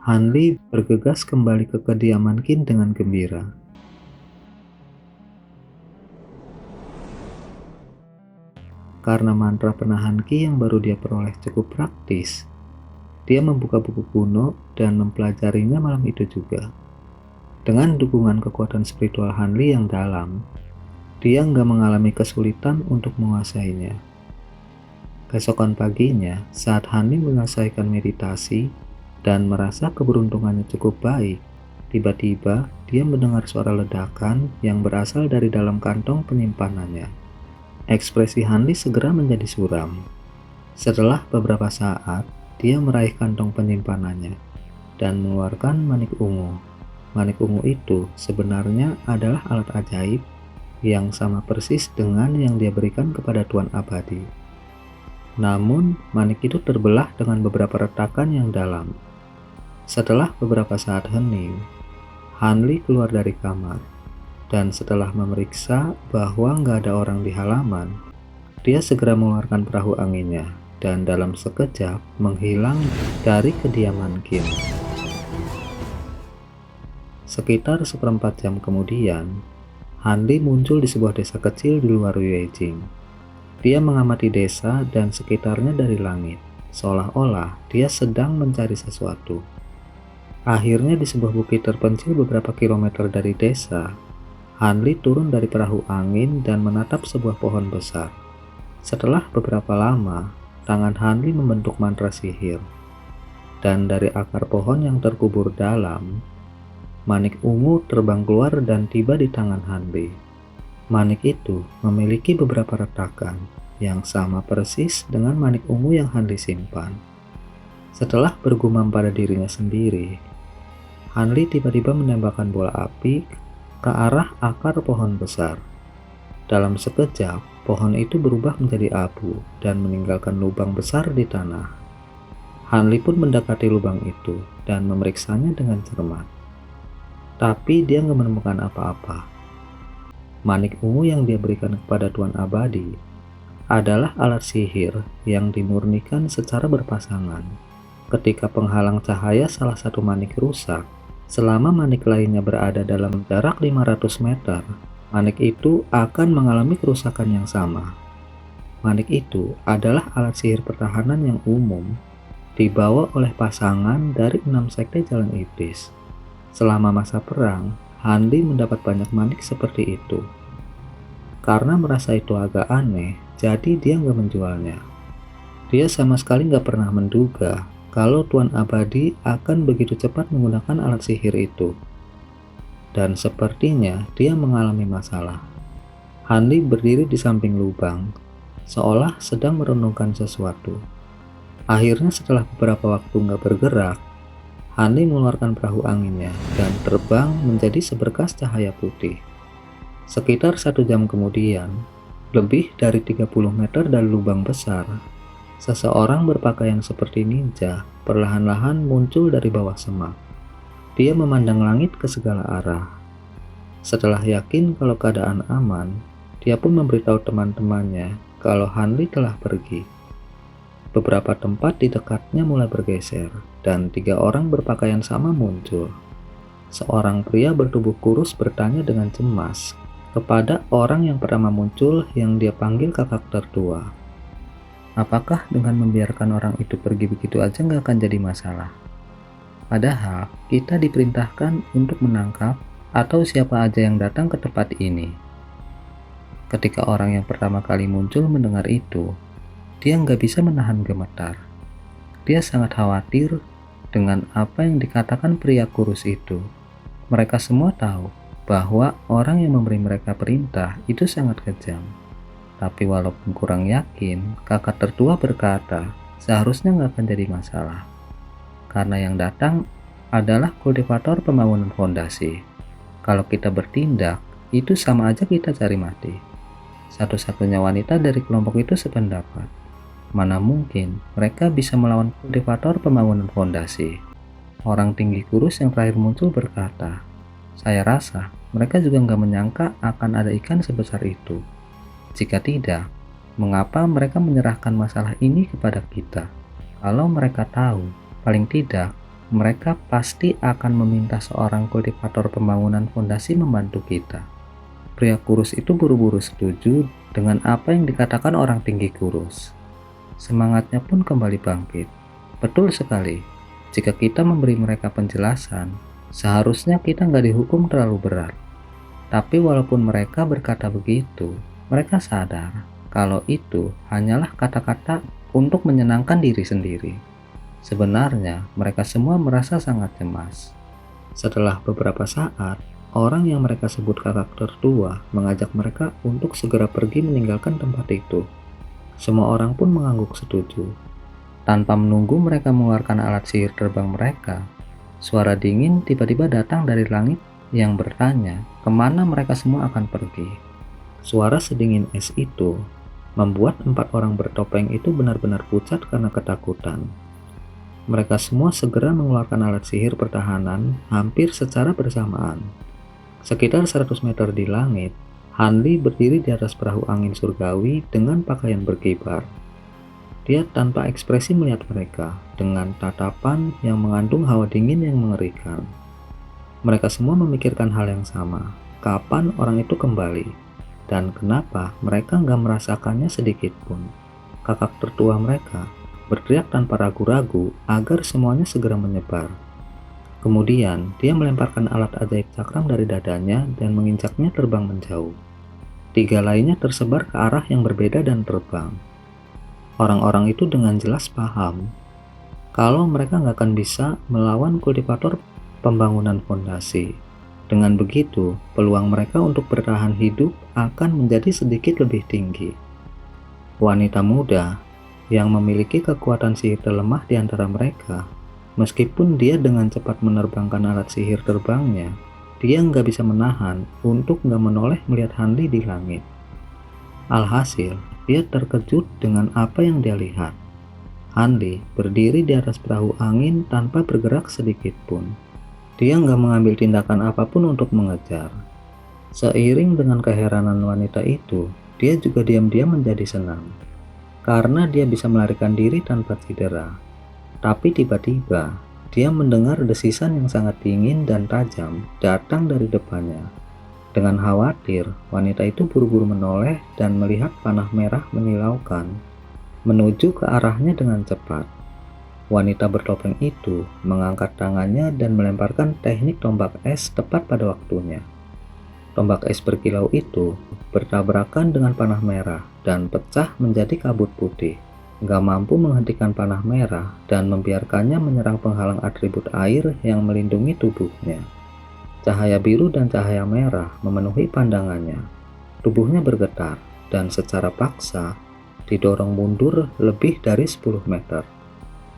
Hanli bergegas kembali ke kediaman Qin dengan gembira. Karena mantra penahan Qi yang baru dia peroleh cukup praktis, dia membuka buku kuno dan mempelajarinya malam itu juga. Dengan dukungan kekuatan spiritual Hanli yang dalam, dia nggak mengalami kesulitan untuk menguasainya. Keesokan paginya, saat Hanli menyelesaikan meditasi dan merasa keberuntungannya cukup baik, tiba-tiba dia mendengar suara ledakan yang berasal dari dalam kantong penyimpanannya. Ekspresi Hanli segera menjadi suram. Setelah beberapa saat, dia meraih kantong penyimpanannya dan mengeluarkan manik ungu. Manik ungu itu sebenarnya adalah alat ajaib yang sama persis dengan yang dia berikan kepada Tuan Abadi. Namun, manik itu terbelah dengan beberapa retakan yang dalam. Setelah beberapa saat hening, Hanli keluar dari kamar, dan setelah memeriksa bahwa nggak ada orang di halaman, dia segera mengeluarkan perahu anginnya dan dalam sekejap menghilang dari kediaman Qin. Sekitar seperempat jam kemudian, Hanli muncul di sebuah desa kecil di luar Yuejing. Dia mengamati desa dan sekitarnya dari langit, seolah-olah dia sedang mencari sesuatu. Akhirnya di sebuah bukit terpencil beberapa kilometer dari desa, Hanli turun dari perahu angin dan menatap sebuah pohon besar. Setelah beberapa lama, tangan Hanli membentuk mantra sihir. Dan dari akar pohon yang terkubur dalam, manik ungu terbang keluar dan tiba di tangan Hanli. Manik itu memiliki beberapa retakan yang sama persis dengan manik ungu yang Hanli simpan. Setelah bergumam pada dirinya sendiri, Hanli tiba-tiba menembakkan bola api ke arah akar pohon besar. Dalam sekejap, pohon itu berubah menjadi abu dan meninggalkan lubang besar di tanah. Hanli pun mendekati lubang itu dan memeriksanya dengan cermat. Tapi dia nggak menemukan apa-apa. Manik ungu yang dia berikan kepada Tuan Abadi adalah alat sihir yang dimurnikan secara berpasangan. Ketika penghalang cahaya salah satu manik rusak, selama manik lainnya berada dalam jarak 500 meter, manik itu akan mengalami kerusakan yang sama. Manik itu adalah alat sihir pertahanan yang umum dibawa oleh pasangan dari 6 sekte jalan iblis. Selama masa perang, Hanli mendapat banyak manik seperti itu. Karena merasa itu agak aneh, jadi dia nggak menjualnya. Dia sama sekali nggak pernah menduga kalau Tuan Abadi akan begitu cepat menggunakan alat sihir itu. Dan sepertinya dia mengalami masalah. Hanli berdiri di samping lubang, seolah sedang merenungkan sesuatu. Akhirnya setelah beberapa waktu nggak bergerak, Hanli mengeluarkan perahu anginnya dan terbang menjadi seberkas cahaya putih. Sekitar 1 jam kemudian, lebih dari 30 meter dari lubang besar, seseorang berpakaian seperti ninja perlahan-lahan muncul dari bawah semak. Dia memandang langit ke segala arah. Setelah yakin kalau keadaan aman, dia pun memberitahu teman-temannya kalau Hanli telah pergi. Beberapa tempat di dekatnya mulai bergeser, dan 3 orang berpakaian sama muncul. Seorang pria bertubuh kurus bertanya dengan cemas kepada orang yang pertama muncul yang dia panggil kakak tertua. Apakah dengan membiarkan orang itu pergi begitu aja nggak akan jadi masalah? Padahal kita diperintahkan untuk menangkap atau siapa aja yang datang ke tempat ini. Ketika orang yang pertama kali muncul mendengar itu, dia nggak bisa menahan gemetar. Dia sangat khawatir dengan apa yang dikatakan pria kurus itu. Mereka semua tahu bahwa orang yang memberi mereka perintah itu sangat kejam. Tapi walaupun kurang yakin, kakak tertua berkata seharusnya nggak akan jadi masalah. Karena yang datang adalah kultivator pembangunan fondasi. Kalau kita bertindak, itu sama aja kita cari mati. Satu-satunya wanita dari kelompok itu sependapat. Mana mungkin mereka bisa melawan kultivator pembangunan fondasi. Orang tinggi kurus yang terakhir muncul berkata, saya rasa mereka juga nggak menyangka akan ada ikan sebesar itu. Jika tidak, mengapa mereka menyerahkan masalah ini kepada kita? Kalau mereka tahu, paling tidak mereka pasti akan meminta seorang kultivator pembangunan fondasi membantu kita. Pria kurus itu buru-buru setuju dengan apa yang dikatakan orang tinggi kurus. Semangatnya pun kembali bangkit. Betul sekali, jika kita memberi mereka penjelasan, seharusnya kita nggak dihukum terlalu berat. Tapi walaupun mereka berkata begitu, mereka sadar kalau itu hanyalah kata-kata untuk menyenangkan diri sendiri. Sebenarnya, mereka semua merasa sangat cemas. Setelah beberapa saat, orang yang mereka sebut kakak tertua mengajak mereka untuk segera pergi meninggalkan tempat itu. Semua orang pun mengangguk setuju. Tanpa menunggu mereka mengeluarkan alat sihir terbang mereka, suara dingin tiba-tiba datang dari langit yang bertanya kemana mereka semua akan pergi. Suara sedingin es itu membuat 4 orang bertopeng itu benar-benar pucat karena ketakutan. Mereka semua segera mengeluarkan alat sihir pertahanan hampir secara bersamaan. Sekitar 100 meter di langit, Hanli berdiri di atas perahu angin surgawi dengan pakaian berkibar. Dia tanpa ekspresi melihat mereka dengan tatapan yang mengandung hawa dingin yang mengerikan. Mereka semua memikirkan hal yang sama. Kapan orang itu kembali? Dan kenapa mereka nggak merasakannya sedikit pun? Kakak tertua mereka berteriak tanpa ragu-ragu agar semuanya segera menyebar. Kemudian dia melemparkan alat ajaib cakram dari dadanya dan menginjaknya terbang menjauh. 3 lainnya tersebar ke arah yang berbeda dan terbang. Orang-orang itu dengan jelas paham kalau mereka nggak akan bisa melawan kultivator pembangunan fondasi. Dengan begitu, peluang mereka untuk bertahan hidup akan menjadi sedikit lebih tinggi. Wanita muda yang memiliki kekuatan sihir terlemah di antara mereka, meskipun dia dengan cepat menerbangkan alat sihir terbangnya, dia nggak bisa menahan untuk nggak menoleh melihat Hanli di langit. Alhasil, dia terkejut dengan apa yang dia lihat. Hanli berdiri di atas perahu angin tanpa bergerak sedikit pun. Dia nggak mengambil tindakan apapun untuk mengejar. Seiring dengan keheranan wanita itu, dia juga diam-diam menjadi senang. Karena dia bisa melarikan diri tanpa cedera. Tapi tiba-tiba, dia mendengar desisan yang sangat dingin dan tajam datang dari depannya. Dengan khawatir, wanita itu buru-buru menoleh dan melihat panah merah menyilaukan menuju ke arahnya dengan cepat. Wanita bertopeng itu mengangkat tangannya dan melemparkan teknik tombak es tepat pada waktunya. Tombak es berkilau itu bertabrakan dengan panah merah dan pecah menjadi kabut putih. Gak mampu menghentikan panah merah dan membiarkannya menyerang penghalang atribut air yang melindungi tubuhnya. Cahaya biru dan cahaya merah memenuhi pandangannya. Tubuhnya bergetar dan secara paksa didorong mundur lebih dari 10 meter.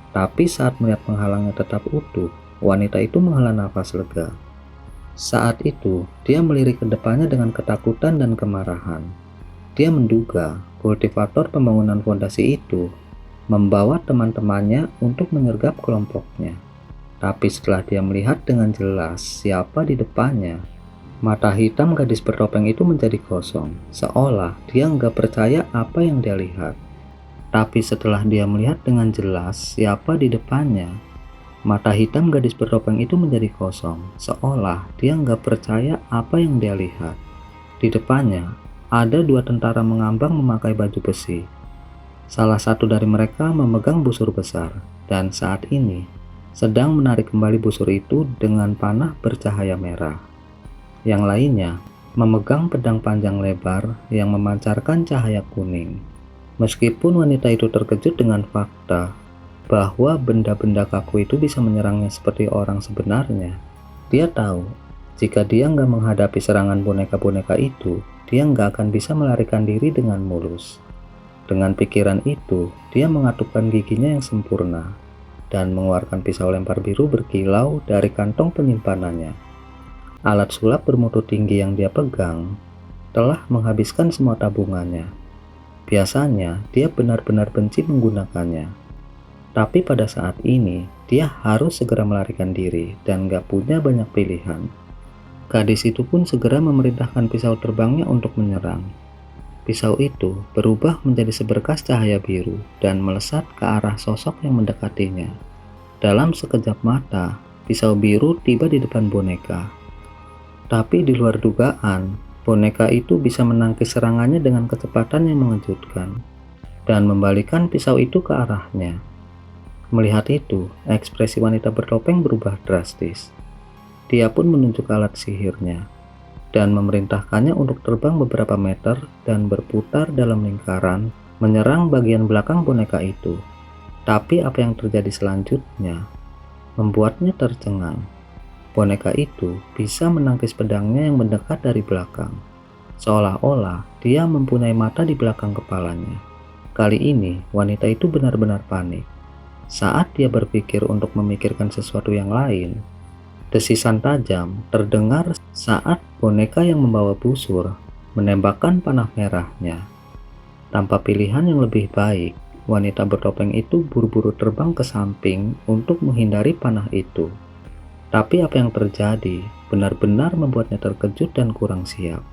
Tapi saat melihat penghalangnya tetap utuh, wanita itu menghela nafas lega. Saat itu, dia melirik ke depannya dengan ketakutan dan kemarahan. Dia menduga kultivator pembangunan fondasi itu membawa teman-temannya untuk menyergap kelompoknya. Tapi setelah dia melihat dengan jelas siapa di depannya, mata hitam gadis bertopeng itu menjadi kosong, seolah dia nggak percaya apa yang dia lihat. Tapi setelah dia melihat dengan jelas siapa di depannya, mata hitam gadis bertopeng itu menjadi kosong, seolah dia nggak percaya apa yang dia lihat. Di depannya, ada 2 tentara mengambang memakai baju besi. Salah satu dari mereka memegang busur besar, dan saat ini sedang menarik kembali busur itu dengan panah bercahaya merah. Yang lainnya memegang pedang panjang lebar yang memancarkan cahaya kuning. Meskipun wanita itu terkejut dengan fakta bahwa benda-benda kaku itu bisa menyerangnya seperti orang sebenarnya, dia tahu jika dia nggak menghadapi serangan boneka-boneka itu, dia nggak akan bisa melarikan diri dengan mulus. Dengan pikiran itu, dia mengatupkan giginya yang sempurna dan mengeluarkan pisau lempar biru berkilau dari kantong penyimpanannya. Alat sulap bermutu tinggi yang dia pegang telah menghabiskan semua tabungannya. Biasanya, dia benar-benar benci menggunakannya. Tapi pada saat ini, dia harus segera melarikan diri dan gak punya banyak pilihan. Gadis itu pun segera memerintahkan pisau terbangnya untuk menyerang. Pisau itu berubah menjadi seberkas cahaya biru dan melesat ke arah sosok yang mendekatinya. Dalam sekejap mata, pisau biru tiba di depan boneka. Tapi di luar dugaan, boneka itu bisa menangkis serangannya dengan kecepatan yang mengejutkan dan membalikan pisau itu ke arahnya. Melihat itu, ekspresi wanita bertopeng berubah drastis. Dia pun menunjuk alat sihirnya dan memerintahkannya untuk terbang beberapa meter dan berputar dalam lingkaran, menyerang bagian belakang boneka itu. Tapi apa yang terjadi selanjutnya membuatnya tercengang. Boneka itu bisa menangkis pedangnya yang mendekat dari belakang, seolah-olah dia mempunyai mata di belakang kepalanya. Kali ini, wanita itu benar-benar panik. Saat dia berpikir untuk memikirkan sesuatu yang lain, desisan tajam terdengar saat boneka yang membawa busur menembakkan panah merahnya. Tanpa pilihan yang lebih baik, wanita bertopeng itu buru-buru terbang ke samping untuk menghindari panah itu. Tapi apa yang terjadi benar-benar membuatnya terkejut dan kurang siap.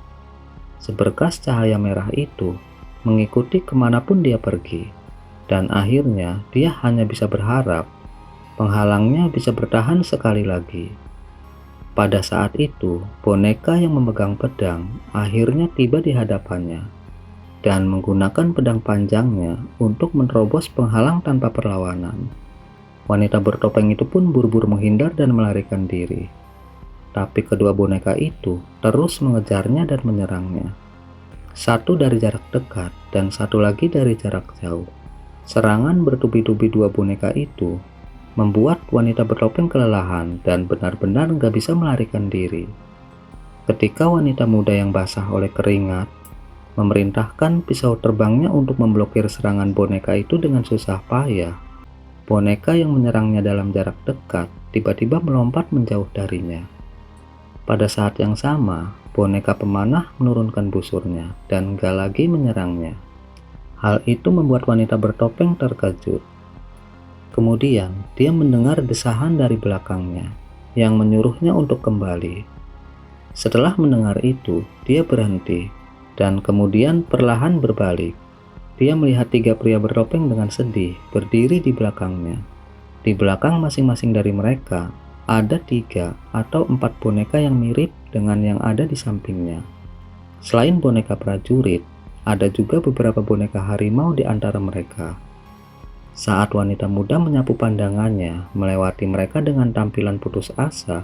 Seberkas cahaya merah itu mengikuti kemanapun dia pergi, dan akhirnya dia hanya bisa berharap penghalangnya bisa bertahan sekali lagi. Pada saat itu, boneka yang memegang pedang akhirnya tiba di hadapannya dan menggunakan pedang panjangnya untuk menerobos penghalang tanpa perlawanan. Wanita bertopeng itu pun buru-buru menghindar dan melarikan diri. Tapi kedua boneka itu terus mengejarnya dan menyerangnya. Satu dari jarak dekat dan satu lagi dari jarak jauh. Serangan bertubi-tubi dua boneka itu membuat wanita bertopeng kelelahan dan benar-benar gak bisa melarikan diri. Ketika wanita muda yang basah oleh keringat memerintahkan pisau terbangnya untuk memblokir serangan boneka itu dengan susah payah, boneka yang menyerangnya dalam jarak dekat tiba-tiba melompat menjauh darinya. Pada saat yang sama, boneka pemanah menurunkan busurnya dan gak lagi menyerangnya. Hal itu membuat wanita bertopeng terkejut. Kemudian, dia mendengar desahan dari belakangnya yang menyuruhnya untuk kembali. Setelah mendengar itu, dia berhenti dan kemudian perlahan berbalik. Dia melihat tiga pria bertopeng dengan sedih berdiri di belakangnya. Di belakang masing-masing dari mereka, ada 3 atau 4 boneka yang mirip dengan yang ada di sampingnya. Selain boneka prajurit, ada juga beberapa boneka harimau di antara mereka. Saat wanita muda menyapu pandangannya melewati mereka dengan tampilan putus asa,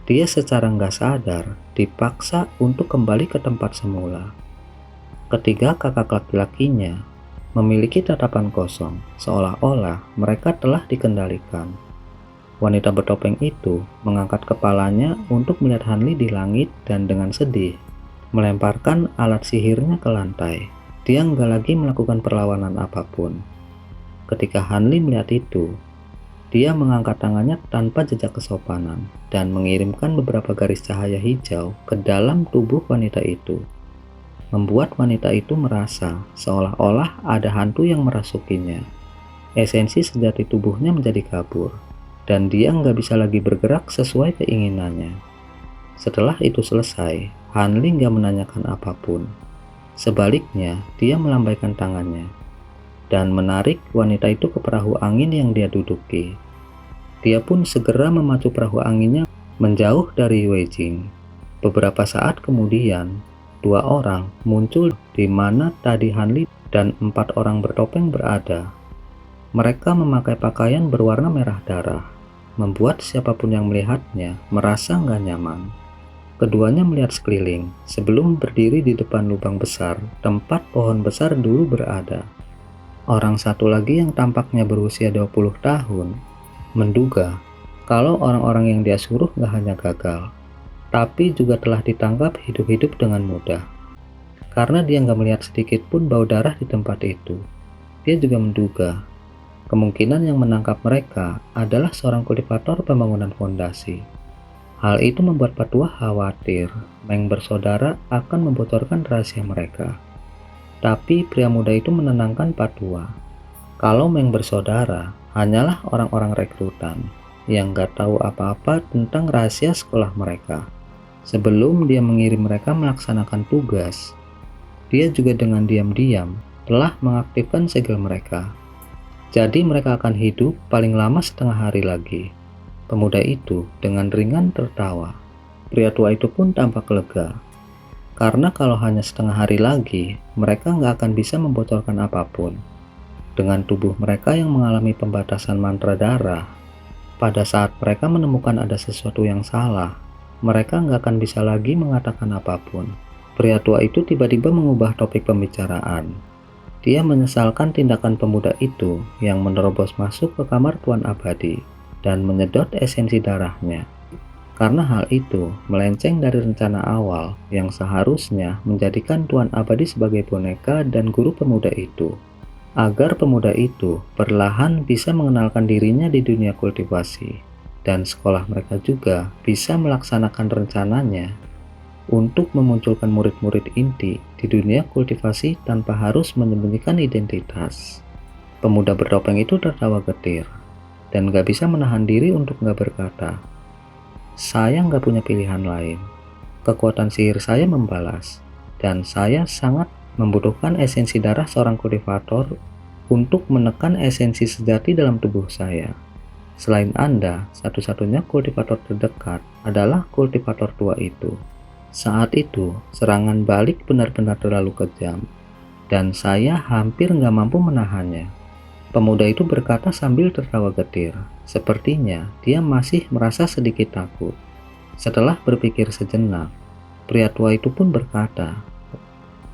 dia secara nggak sadar dipaksa untuk kembali ke tempat semula. Ketiga kakak laki-lakinya memiliki tatapan kosong, seolah-olah mereka telah dikendalikan. Wanita bertopeng itu mengangkat kepalanya untuk melihat Hanli di langit dan dengan sedih melemparkan alat sihirnya ke lantai. Dia nggak lagi melakukan perlawanan apapun. Ketika Hanli melihat itu, dia mengangkat tangannya tanpa jejak kesopanan dan mengirimkan beberapa garis cahaya hijau ke dalam tubuh wanita itu, membuat wanita itu merasa seolah-olah ada hantu yang merasukinya. Esensi sejati tubuhnya menjadi kabur, dan dia nggak bisa lagi bergerak sesuai keinginannya. Setelah itu selesai, Hanli nggak menanyakan apapun. Sebaliknya, dia melambaikan tangannya dan menarik wanita itu ke perahu angin yang dia duduki. Dia pun segera memacu perahu anginnya menjauh dari Weijing. Beberapa saat kemudian, 2 orang muncul di mana tadi Hanli dan 4 orang bertopeng berada. Mereka memakai pakaian berwarna merah darah, membuat siapapun yang melihatnya merasa nggak nyaman. Keduanya melihat sekeliling sebelum berdiri di depan lubang besar tempat pohon besar dulu berada. Orang satu lagi yang tampaknya berusia 20 tahun menduga kalau orang-orang yang dia suruh gak hanya gagal, tapi juga telah ditangkap hidup-hidup dengan mudah. Karena dia gak melihat sedikit pun bau darah di tempat itu, dia juga menduga kemungkinan yang menangkap mereka adalah seorang kultivator pembangunan fondasi. Hal itu membuat Patua khawatir Meng bersaudara akan membocorkan rahasia mereka. Tapi pria muda itu menenangkan Patua. Kalau Meng bersaudara hanyalah orang-orang rekrutan yang gak tahu apa-apa tentang rahasia sekolah mereka. Sebelum dia mengirim mereka melaksanakan tugas, dia juga dengan diam-diam telah mengaktifkan segel mereka. Jadi mereka akan hidup paling lama setengah hari lagi. Pemuda itu dengan ringan tertawa. Pria tua itu pun tampak lega. Karena kalau hanya setengah hari lagi, mereka nggak akan bisa membocorkan apapun. Dengan tubuh mereka yang mengalami pembatasan mantra darah, pada saat mereka menemukan ada sesuatu yang salah, mereka nggak akan bisa lagi mengatakan apapun. Pria tua itu tiba-tiba mengubah topik pembicaraan. Dia menyesalkan tindakan pemuda itu yang menerobos masuk ke kamar Tuan Abadi dan menyedot esensi darahnya. Karena hal itu melenceng dari rencana awal yang seharusnya menjadikan Tuan Abadi sebagai boneka dan guru pemuda itu, agar pemuda itu perlahan bisa mengenalkan dirinya di dunia kultivasi, dan sekolah mereka juga bisa melaksanakan rencananya untuk memunculkan murid-murid inti di dunia kultivasi tanpa harus menyembunyikan identitas. Pemuda bertopeng itu tertawa getir, dan gak bisa menahan diri untuk gak berkata, "Saya gak punya pilihan lain. Kekuatan sihir saya membalas, dan saya sangat membutuhkan esensi darah seorang kultivator untuk menekan esensi sejati dalam tubuh saya. Selain Anda, satu-satunya kultivator terdekat adalah kultivator tua itu." Saat itu, serangan balik benar-benar terlalu kejam, dan saya hampir nggak mampu menahannya. Pemuda itu berkata sambil tertawa getir. Sepertinya dia masih merasa sedikit takut. Setelah berpikir sejenak, pria tua itu pun berkata,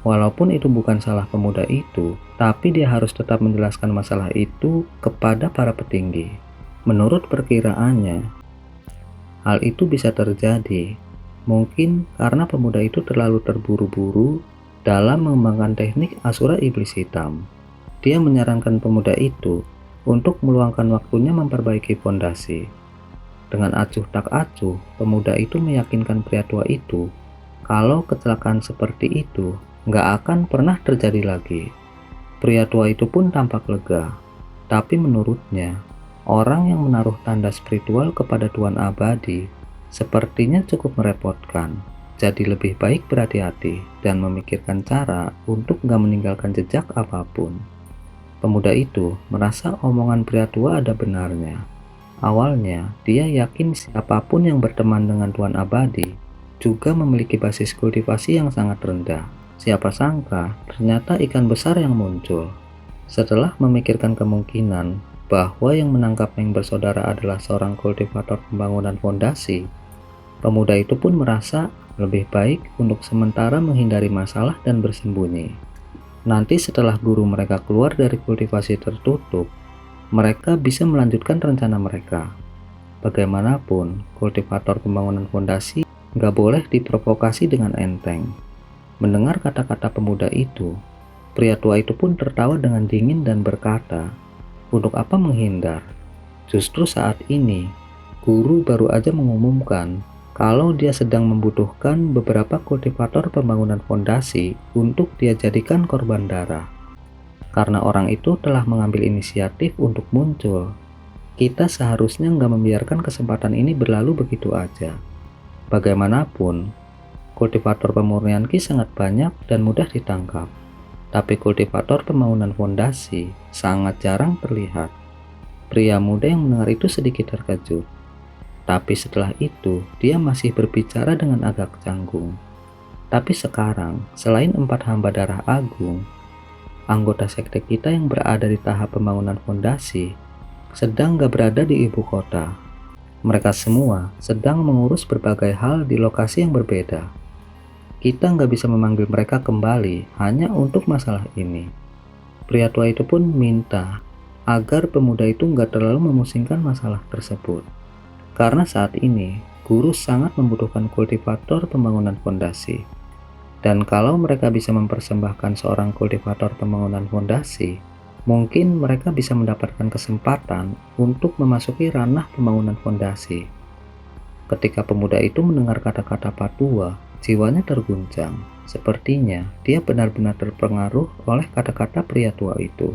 walaupun itu bukan salah pemuda itu, tapi dia harus tetap menjelaskan masalah itu kepada para petinggi. Menurut perkiraannya, hal itu bisa terjadi. Mungkin karena pemuda itu terlalu terburu-buru dalam mengembangkan teknik Asura Iblis Hitam. Dia menyarankan pemuda itu untuk meluangkan waktunya memperbaiki fondasi. Dengan acuh tak acuh, pemuda itu meyakinkan pria tua itu kalau kecelakaan seperti itu nggak akan pernah terjadi lagi. Pria tua itu pun tampak lega, tapi menurutnya, orang yang menaruh tanda spiritual kepada Tuan Abadi sepertinya cukup merepotkan. Jadi lebih baik berhati-hati dan memikirkan cara untuk gak meninggalkan jejak apapun. Pemuda itu merasa omongan pria tua ada benarnya. Awalnya dia yakin siapapun yang berteman dengan Tuan Abadi juga memiliki basis kultivasi yang sangat rendah. Siapa sangka ternyata ikan besar yang muncul. Setelah memikirkan kemungkinan bahwa yang menangkap Meng bersaudara adalah seorang kultivator pembangunan fondasi, pemuda itu pun merasa lebih baik untuk sementara menghindari masalah dan bersembunyi. Nanti setelah guru mereka keluar dari kultivasi tertutup, mereka bisa melanjutkan rencana mereka. Bagaimanapun, kultivator pembangunan fondasi nggak boleh diprovokasi dengan enteng. Mendengar kata-kata pemuda itu, pria tua itu pun tertawa dengan dingin dan berkata, untuk apa menghindar? Justru saat ini, guru baru aja mengumumkan kalau dia sedang membutuhkan beberapa kultivator pembangunan fondasi untuk dia jadikan korban darah. Karena orang itu telah mengambil inisiatif untuk muncul, kita seharusnya nggak membiarkan kesempatan ini berlalu begitu aja. Bagaimanapun, kultivator pemurnian Ki sangat banyak dan mudah ditangkap. Tapi kultivator pembangunan fondasi sangat jarang terlihat. Pria muda yang mendengar itu sedikit terkejut. Tapi setelah itu, dia masih berbicara dengan agak canggung. Tapi sekarang, selain 4 hamba darah agung, anggota sekte kita yang berada di tahap pembangunan fondasi sedang gak berada di ibu kota. Mereka semua sedang mengurus berbagai hal di lokasi yang berbeda. Kita nggak bisa memanggil mereka kembali hanya untuk masalah ini. Pria tua itu pun minta agar pemuda itu nggak terlalu memusingkan masalah tersebut. Karena saat ini, guru sangat membutuhkan kultivator pembangunan fondasi. Dan kalau mereka bisa mempersembahkan seorang kultivator pembangunan fondasi, mungkin mereka bisa mendapatkan kesempatan untuk memasuki ranah pembangunan fondasi. Ketika pemuda itu mendengar kata-kata Patua, jiwanya terguncang. Sepertinya dia benar-benar terpengaruh oleh kata-kata pria tua itu.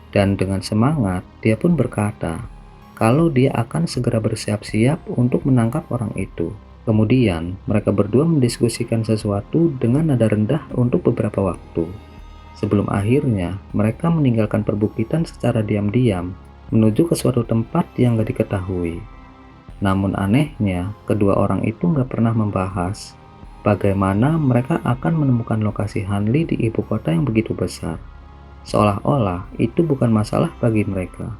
Dan dengan semangat, dia pun berkata kalau dia akan segera bersiap-siap untuk menangkap orang itu. Kemudian, mereka berdua mendiskusikan sesuatu dengan nada rendah untuk beberapa waktu. sebelum akhirnya mereka meninggalkan perbukitan secara diam-diam menuju ke suatu tempat yang gak diketahui. Namun anehnya, kedua orang itu gak pernah membahas bagaimana mereka akan menemukan lokasi Hanli di ibu kota yang begitu besar. Seolah-olah itu bukan masalah bagi mereka.